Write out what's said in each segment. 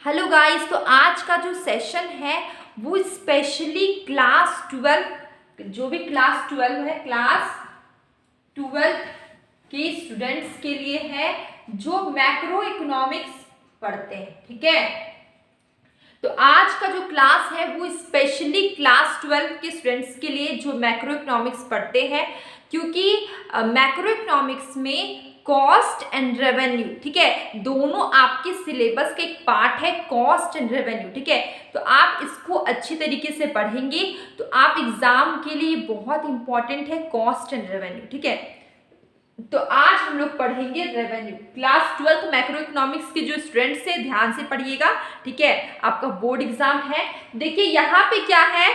Hello guys, तो आज का जो सेशन है वो स्पेशली क्लास 12, जो भी क्लास 12 है, क्लास 12 के स्टूडेंट्स के लिए है जो मैक्रो इकोनॉमिक्स पढ़ते हैं। ठीक है, तो आज का जो क्लास है वो स्पेशली क्लास 12 के स्टूडेंट्स के लिए जो मैक्रो इकोनॉमिक्स पढ़ते हैं, क्योंकि मैक्रो इकोनॉमिक्स में कॉस्ट एंड रेवेन्यू, ठीक है, दोनों आपके सिलेबस का एक पार्ट है, कॉस्ट एंड रेवेन्यू। ठीक है, तो आप इसको अच्छी तरीके से पढ़ेंगे तो आप एग्जाम के लिए बहुत इंपॉर्टेंट है कॉस्ट एंड रेवेन्यू। ठीक है, तो आज हम लोग पढ़ेंगे रेवेन्यू। क्लास 12 मैक्रो इकोनॉमिक्स के जो स्टूडेंट्स है ध्यान से पढ़िएगा। ठीक है, आपका बोर्ड एग्जाम है। देखिए यहाँ पे क्या है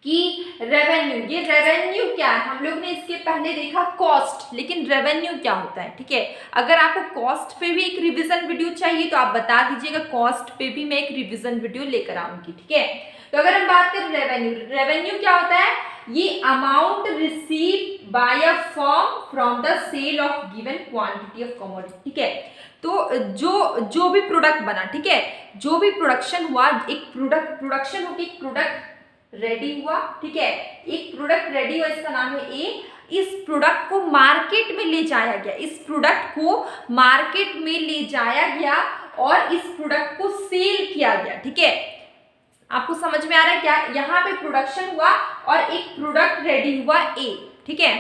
कि रेवेन्यू, ये रेवेन्यू क्या है, हम लोग ने इसके पहले देखा कॉस्ट, लेकिन रेवेन्यू क्या होता है। ठीक है, अगर आपको कॉस्ट पे भी एक रिवीजन वीडियो चाहिए तो आप बता दीजिएगा, कॉस्ट पे भी मैं एक रिवीजन वीडियो लेकर आऊंगी। ठीक है, तो अगर हम बात करें रेवेन्यू, रेवेन्यू क्या होता है, ये amount receive by a firm from the sale of given quantity of commodity. ठीक है, तो जो भी प्रोडक्ट बना, ठीक है, जो भी प्रोडक्शन हुआ, एक प्रोडक्शन होकर एक प्रोडक्ट रेडी हुआ। ठीक है, एक प्रोडक्ट रेडी हुआ, इसका नाम है ए। इस प्रोडक्ट को मार्केट में ले जाया गया, इस प्रोडक्ट को मार्केट में ले जाया गया और इस प्रोडक्ट को सेल किया गया। ठीक है, आपको समझ में आ रहा है क्या, यहाँ पे प्रोडक्शन हुआ और एक प्रोडक्ट रेडी हुआ ए। ठीक है,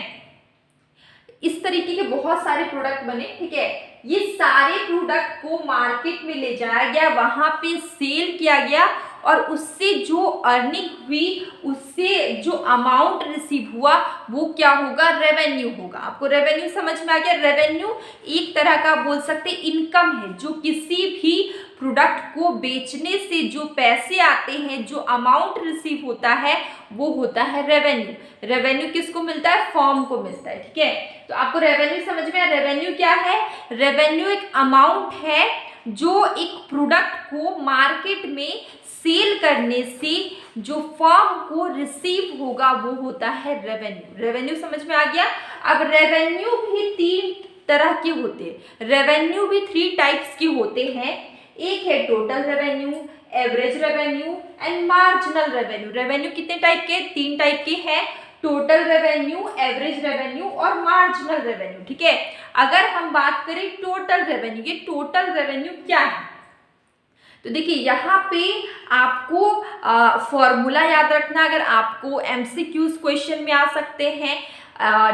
इस तरीके के बहुत सारे प्रोडक्ट बने। ठीक है, ये सारे प्रोडक्ट को मार्केट में ले जाया गया, वहां पे सेल किया गया और उससे जो अर्निंग हुई, उससे जो अमाउंट रिसीव हुआ, वो क्या होगा, रेवेन्यू होगा। आपको रेवेन्यू समझ में आ गया। रेवेन्यू एक तरह का बोल सकते इनकम है, जो किसी भी प्रोडक्ट को बेचने से जो पैसे आते हैं, जो अमाउंट रिसीव होता है, वो होता है रेवेन्यू। रेवेन्यू किसको मिलता है, फर्म को मिलता है। ठीक है, तो आपको रेवेन्यू समझ में आया। रेवेन्यू क्या है, रेवेन्यू एक अमाउंट है जो एक प्रोडक्ट को मार्केट में सेल करने से जो फर्म को रिसीव होगा, वो होता है रेवेन्यू। रेवेन्यू समझ में आ गया। अब रेवेन्यू भी तीन तरह के होते हैं, रेवेन्यू भी 3 टाइप्स के होते हैं। एक है total revenue, average revenue and marginal revenue. Revenue कितने टाइप के, 3 टाइप के हैं, टोटल रेवेन्यू, एवरेज रेवेन्यू और मार्जिनल रेवेन्यू। ठीक है, अगर हम बात करें टोटल रेवेन्यू, ये टोटल रेवेन्यू क्या है, तो देखिए यहाँ पे आपको फॉर्मूला याद रखना, अगर आपको एमसीक्यूज क्वेश्चन में आ सकते हैं,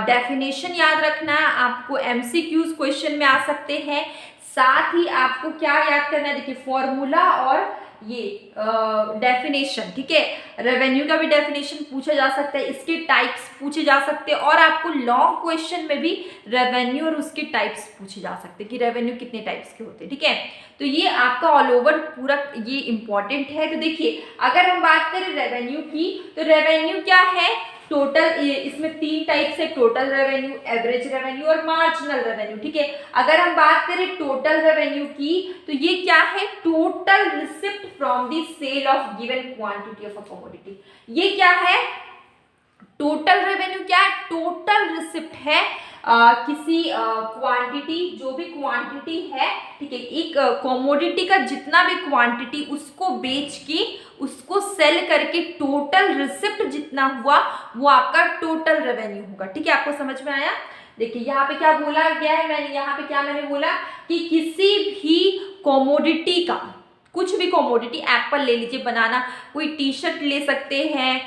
डेफिनेशन याद रखना है, आपको एमसीक्यूज क्वेश्चन में आ सकते हैं। साथ ही आपको क्या याद करना है, देखिए फॉर्मूला और ये डेफिनेशन। ठीक है, रेवेन्यू का भी डेफिनेशन पूछा जा सकता है, इसके टाइप्स पूछे जा सकते हैं और आपको लॉन्ग क्वेश्चन में भी रेवेन्यू और उसके टाइप्स पूछे जा सकते हैं कि रेवेन्यू कितने टाइप्स के होते हैं। ठीक है, तो ये आपका ऑल ओवर पूरा ये इंपॉर्टेंट है। तो देखिए अगर हम बात करें रेवेन्यू की, तो रेवेन्यू क्या है, टोटल, इसमें 3 टाइप्स है, टोटल रेवेन्यू, एवरेज रेवेन्यू और मार्जिनल रेवेन्यू। ठीक है, अगर हम बात करें टोटल रेवेन्यू की, तो ये क्या है, total receipt from the sale of given quantity of a commodity. ये क्या है, टोटल रेवेन्यू क्या है, टोटल रिसिप्ट है किसी क्वांटिटी, जो भी क्वांटिटी है, ठीक है, एक कमोडिटी का जितना भी क्वांटिटी, उसको बेच के उसको सेल करके टोटल रिसिप्ट जितना हुआ, वो आपका टोटल रेवेन्यू होगा। ठीक है, आपको समझ में आया। देखिए यहाँ पे क्या बोला गया है, मैंने यहाँ पे क्या मैंने बोला कि किसी भी कमोडिटी का, कुछ भी कमोडिटी, एप्पल ले लीजिए, बनाना, कोई टी शर्ट ले सकते हैं,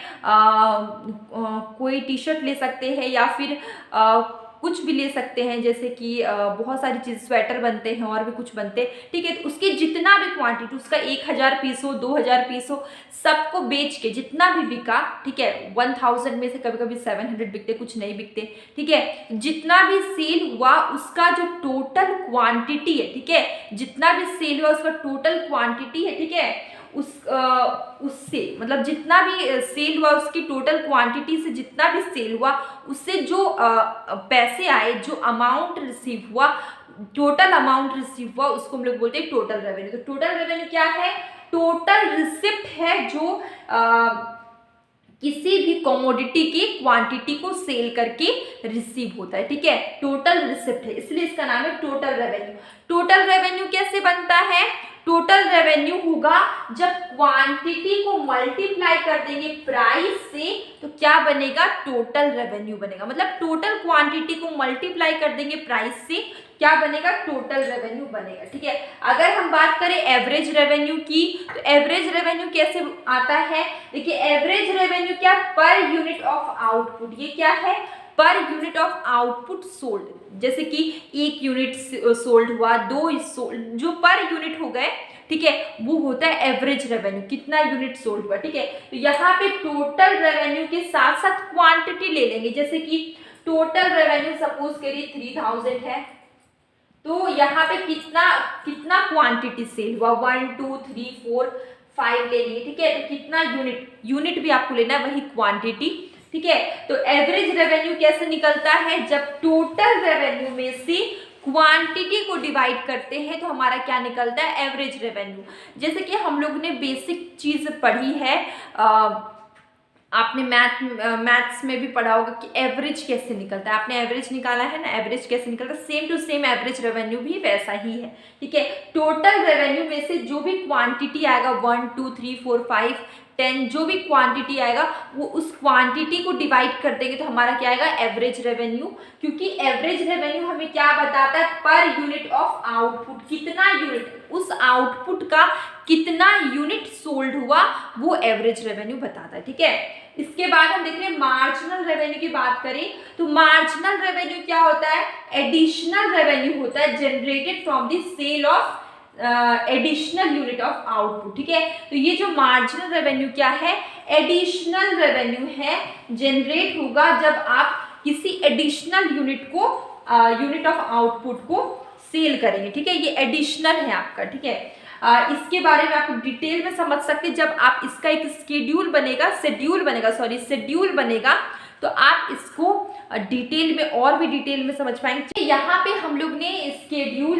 कोई टी शर्ट ले सकते हैं, या फिर कुछ भी ले सकते हैं, जैसे कि बहुत सारी चीज़, स्वेटर बनते हैं और भी कुछ बनते हैं। ठीक है, तो उसके जितना भी क्वांटिटी, उसका 1000 पीस हो, 2000 पीस हो, सबको बेच के जितना भी बिका, ठीक है, 1000 में से कभी कभी 700 बिकते, कुछ नहीं बिकते। ठीक है, जितना भी सेल हुआ उसका जो टोटल क्वांटिटी है, ठीक है, जितना भी सेल हुआ उसका टोटल क्वांटिटी है, ठीक है, उससे मतलब जितना भी सेल हुआ, उसकी टोटल क्वांटिटी से जितना भी सेल हुआ, उससे जो पैसे आए, जो अमाउंट रिसीव हुआ, टोटल अमाउंट रिसीव हुआ, उसको हम लोग बोलते हैं टोटल रेवेन्यू। तो टोटल रेवेन्यू क्या है, टोटल रिसिप्ट है जो किसी भी कमोडिटी की क्वांटिटी को सेल करके रिसीव होता है। ठीक है, टोटल रिसिप्ट है, इसलिए इसका नाम है टोटल रेवेन्यू। टोटल रेवेन्यू कैसे बनता है, टोटल रेवेन्यू होगा जब क्वांटिटी को मल्टीप्लाई कर देंगे प्राइस से तो क्या बनेगा, टोटल रेवेन्यू बनेगा। मतलब टोटल क्वांटिटी को मल्टीप्लाई कर देंगे प्राइस से क्या बनेगा, टोटल रेवेन्यू बनेगा। ठीक है, अगर हम बात करें एवरेज रेवेन्यू की तो एवरेज रेवेन्यू कैसे आता है, देखिए एवरेज रेवेन्यू क्या, पर यूनिट ऑफ आउटपुट। ये क्या है, per unit of output sold. जैसे कि 1 यूनिट सोल्ड हुआ, 2 सोल्ड, जो पर यूनिट हो गए, ठीक है, वो होता है एवरेज रेवेन्यू, कितना यूनिट सोल्ड हुआ। ठीक है, तो यहाँ पे टोटल रेवेन्यू के साथ साथ क्वांटिटी ले लेंगे। जैसे कि टोटल रेवेन्यू सपोज करिए 3000 है, तो यहाँ पे कितना क्वांटिटी सेल हुआ, 1 2 3 4 5 ले लिए। ठीक है, तो कितना यूनिट भी आपको लेना है, वही क्वांटिटी। ठीक है, तो एवरेज रेवेन्यू कैसे निकलता है, जब टोटल रेवेन्यू में से क्वांटिटी को डिवाइड करते हैं तो हमारा क्या निकलता है, एवरेज रेवेन्यू। जैसे कि हम लोग ने बेसिक चीज पढ़ी है, आपने मैथ्स में भी पढ़ा होगा कि एवरेज कैसे निकलता है, आपने एवरेज निकाला है ना, एवरेज कैसे निकलता है, same to same average revenue भी वैसा ही है। ठीक है, टोटल रेवेन्यू में से जो भी क्वांटिटी आएगा 1 2 3 4 5 10 जो भी क्वांटिटी आएगा वो उस क्वांटिटी को डिवाइड कर देंगे तो हमारा क्या आएगा, एवरेज रेवेन्यू। क्योंकि एवरेज रेवेन्यू हमें क्या बताता है, पर यूनिट ऑफ आउटपुट, कितना यूनिट, उस आउटपुट का कितना यूनिट सोल्ड हुआ वो एवरेज रेवेन्यू बताता है। ठीक है, इसके बाद हम देख रहे हैं मार्जिनल रेवेन्यू की बात करें तो मार्जिनल रेवेन्यू क्या होता है, एडिशनल रेवेन्यू होता है generated from the sale of additional unit of output. ठीक है, तो ये जो मार्जिनल रेवेन्यू क्या है, एडिशनल रेवेन्यू है, जनरेट होगा जब आप किसी एडिशनल यूनिट को यूनिट ऑफ आउटपुट को सेल करेंगे। ठीक है, ये एडिशनल है आपका। ठीक है, इसके बारे में आप डिटेल में समझ सकते हैं जब आप इसका एक शेड्यूल बनेगा तो आप इसको डिटेल में और भी डिटेल में समझ पाएंगे। यहाँ पे हम लोग ने शेड्यूल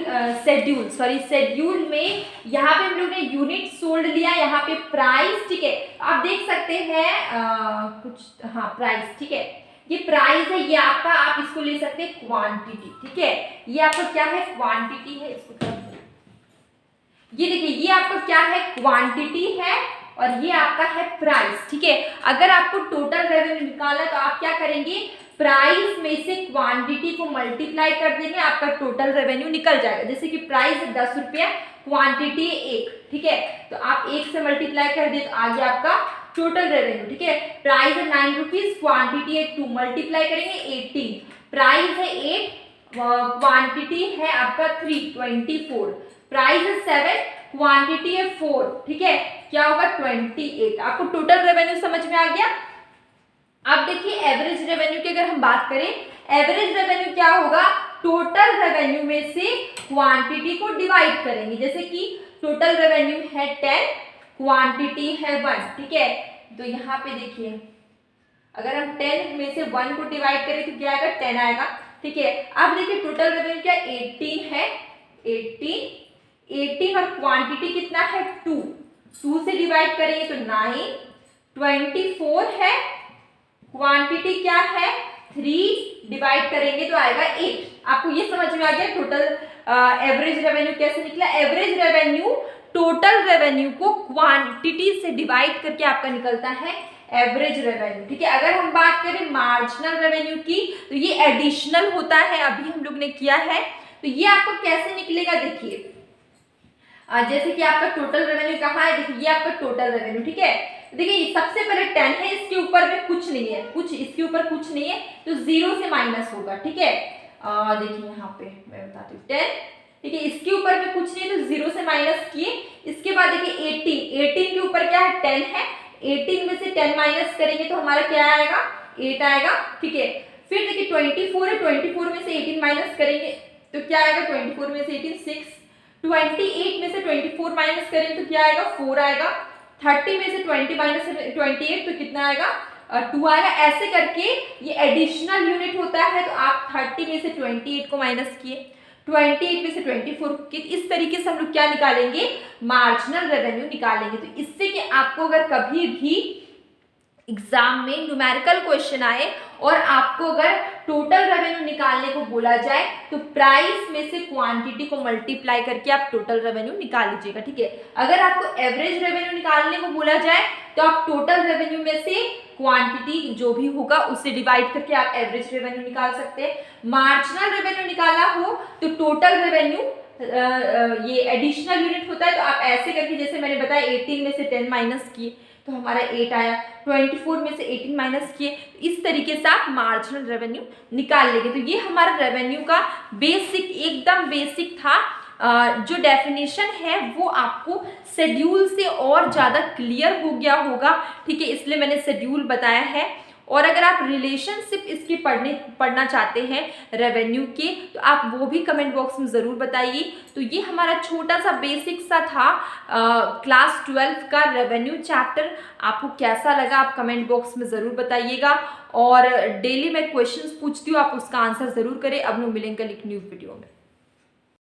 में यहाँ पे हम लोग ने यूनिट सोल्ड लिया, यहाँ पे प्राइस। ठीक है, आप देख सकते हैं प्राइस। ठीक है, ये प्राइस है, ये आपका, आप इसको ले सकते हैं क्वांटिटी। ठीक है, ये आपका क्या है, क्वांटिटी है। इसको ये देखिए, ये आपका क्या है, क्वांटिटी है और ये आपका है प्राइस। ठीक है, अगर आपको टोटल रेवेन्यू निकालना तो आप क्या करेंगे, प्राइस में से क्वांटिटी को मल्टीप्लाई कर देंगे, आपका टोटल रेवेन्यू निकल जाएगा। जैसे कि प्राइस 10 रुपया, क्वांटिटी 1। ठीक है, तो आप 1 से मल्टीप्लाई कर दिए तो आ गया आपका टोटल रेवेन्यू। ठीक है, प्राइस है 9 रुपीज, क्वांटिटी है 2, मल्टीप्लाई करेंगे 18, प्राइस है 8, क्वांटिटी है आपका 3, 24, प्राइस है 7, क्वांटिटी है 4। ठीक है, क्या होगा, 28। आपको टोटल रेवेन्यू समझ में आ गया। अब देखिए एवरेज रेवेन्यू की अगर हम बात करें, एवरेज रेवेन्यू क्या होगा, टोटल रेवेन्यू में से क्वांटिटी को डिवाइड करेंगे। जैसे कि टोटल रेवेन्यू है 10, क्वांटिटी है 1। ठीक है, तो यहाँ पे देखिए अगर हम 10 में से 1 को डिवाइड करें तो क्या आएगा, 10 आएगा। ठीक है, अब देखिए टोटल रेवेन्यू क्या 18 है, 18 और क्वांटिटी कितना है 2 से डिवाइड करेंगे तो 9, 24 है, क्वांटिटी क्या है 3, डिवाइड करेंगे तो आएगा 8। आपको ये समझ में आ गया टोटल एवरेज रेवेन्यू कैसे निकला। एवरेज रेवेन्यू टोटल रेवेन्यू को क्वांटिटी से डिवाइड करके आपका निकलता है एवरेज रेवेन्यू। ठीक है, अगर हम बात करें मार्जिनल रेवेन्यू की तो ये एडिशनल होता है, अभी हम लोग ने किया है। तो ये आपको कैसे निकलेगा, देखिए जैसे कि आपका टोटल रेवेन्यू कहाँ है, देखिए ये आपका टोटल रेवेन्यू। ठीक है, देखिए सबसे पहले 10 है, इसके ऊपर में कुछ नहीं है, इसके ऊपर कुछ नहीं है तो 0 से माइनस होगा। ठीक है, देखिए यहाँ पे मैं बताती हूँ 10। ठीक है, इसके ऊपर में कुछ नहीं है तो 0 से माइनस किए। इसके बाद देखिए 18 के ऊपर क्या है 10 है, 18 में से 10 माइनस करेंगे तो हमारा क्या आएगा 8 आएगा। ठीक है, फिर देखिए 24 है, 24 में से 18 माइनस करेंगे तो क्या आएगा, 24 में से 18 6, 28 में से 24 माइनस करेंगे तो क्या आएगा 4 आएगा, 30 में से 20 माइनस 28 तो कितना आएगा 2 आएगा। ऐसे करके ये एडिशनल यूनिट होता है तो आप 30 में से 28 को माइनस किए, 28 में से 24 के, इस तरीके से हम लोग क्या निकालेंगे, मार्जिनल रेवेन्यू निकालेंगे। तो इससे कि आपको अगर कभी भी एग्जाम में न्यूमेरिकल क्वेश्चन आए और आपको अगर टोटल रेवेन्यू निकालने को बोला जाए तो प्राइस में से क्वांटिटी को मल्टीप्लाई करके आप टोटल रेवेन्यू निकाल लीजिएगा, ठीक है। अगर आपको एवरेज रेवेन्यू निकालने को बोला जाए तो आप टोटल रेवेन्यू में से क्वांटिटी जो भी होगा उससे डिवाइड करके आप एवरेज रेवेन्यू निकाल सकते हैं। मार्जिनल रेवेन्यू निकालना हो तो टोटल रेवेन्यू ये एडिशनल यूनिट होता है, तो आप ऐसे करके जैसे मैंने बताया 18 में से 10 माइनस किए तो हमारा 8 आया, 24 में से 18 माइनस किए, इस तरीके से आप मार्जिनल रेवेन्यू निकाल लेंगे। तो ये हमारा रेवेन्यू का बेसिक, एकदम बेसिक था। जो डेफिनेशन है वो आपको शेड्यूल से और ज़्यादा क्लियर हो गया होगा, ठीक है, इसलिए मैंने शेड्यूल बताया है। और अगर आप रिलेशनशिप इसकी पढ़ना चाहते हैं रेवेन्यू के तो आप वो भी कमेंट बॉक्स में ज़रूर बताइए। तो ये हमारा छोटा सा बेसिक सा था क्लास 12 का रेवेन्यू चैप्टर। आपको कैसा लगा आप कमेंट बॉक्स में ज़रूर बताइएगा। और डेली मैं क्वेश्चंस पूछती हूँ, आप उसका आंसर ज़रूर करें। अब हम मिलेंगे एक न्यू वीडियो में।